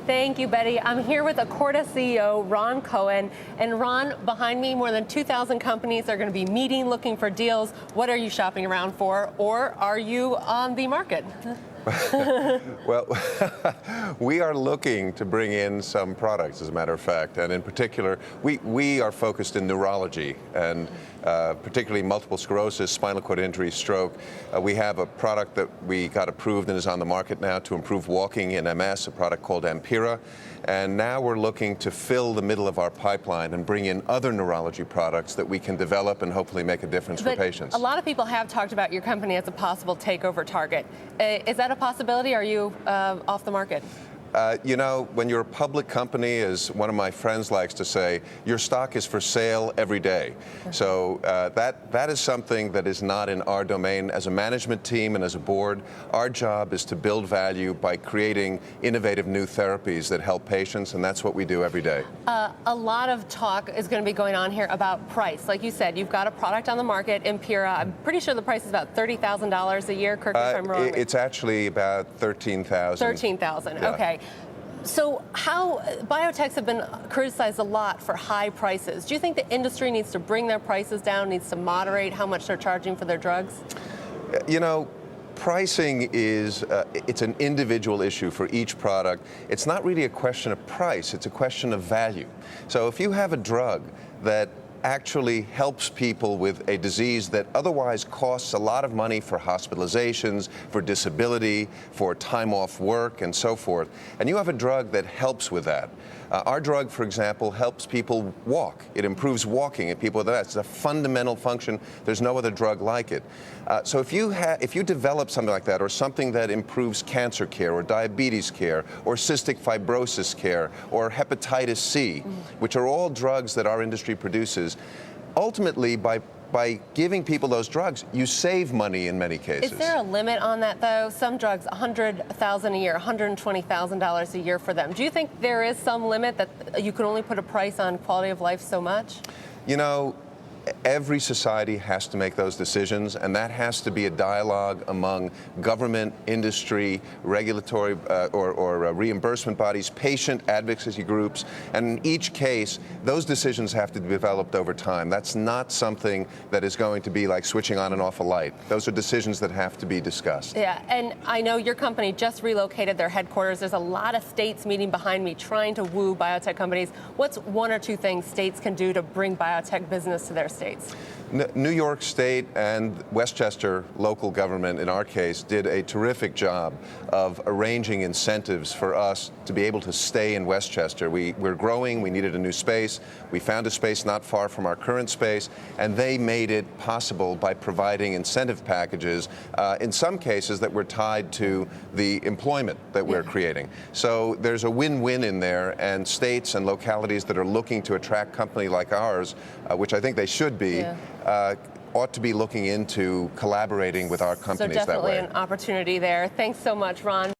Thank you, Betty. I'm here with Acorda CEO Ron Cohen. And Ron, behind me, more than 2,000 companies are going to be meeting, looking for deals. What are you shopping around for, or are you on the market? Well, we are looking to bring in some products, as a matter of fact, and in particular, we are focused in neurology, and particularly multiple sclerosis, spinal cord injury, stroke. We have a product that we got approved and is on the market now to improve walking in MS, a product called Ampera, and now we're looking to fill the middle of our pipeline and bring in other neurology products that we can develop and hopefully make a difference for patients. A lot of people have talked about your company as a possible takeover target. Is that a possibility? Are you off the market? You know, when you're a public company, as one of my friends likes to say, your stock is for sale every day. So that is something that is not in our domain. As a management team and as a board, our job is to build value by creating innovative new therapies that help patients, and that's what we do every day. A lot of talk is going to be going on here about price. Like you said, you've got a product on the market, Ampera. I'm pretty sure the price is about $30,000 a year. Correct me if I'm wrong. It's actually about $13,000. $13,000, yeah. Okay. So how biotechs have been criticized a lot for high prices. Do you think the industry needs to bring their prices down, needs to moderate how much they're charging for their drugs? You know, pricing is, it's an individual issue for each product. It's not really a question of price, it's a question of value. So if you have a drug that actually helps people with a disease that otherwise costs a lot of money for hospitalizations, for disability, for time off work, and so forth, and you have a drug that helps with that. Our drug, for example, helps people walk. It improves walking in people with that. It's a fundamental function. There's no other drug like it. So if you develop something like that, or something that improves cancer care, or diabetes care, or cystic fibrosis care, or hepatitis C, which are all drugs that our industry produces, ultimately, by giving people those drugs, you save money in many cases. Is there a limit on that, though? Some drugs, $100,000 a year, $120,000 a year for them. Do you think there is some limit that you can only put a price on quality of life so much? You know, every society has to make those decisions, and that has to be a dialogue among government, industry, regulatory or reimbursement bodies, patient advocacy groups, and in each case, those decisions have to be developed over time. That's not something that is going to be like switching on and off a light. Those are decisions that have to be discussed. Yeah, and I know your company just relocated their headquarters. There's a lot of states meeting behind me trying to woo biotech companies. What's one or two things states can do to bring biotech business to their states? New York State and Westchester local government, in our case, did a terrific job of arranging incentives for us to be able to stay in Westchester. We're growing, we needed a new space. We found a space not far from our current space, and they made it possible by providing incentive packages, in some cases that were tied to the employment that we're creating. So there's a win-win in there, and states and localities that are looking to attract company like ours, which I think they should be, ought to be looking into collaborating with our companies that way. So definitely an opportunity there. Thanks so much, Ron.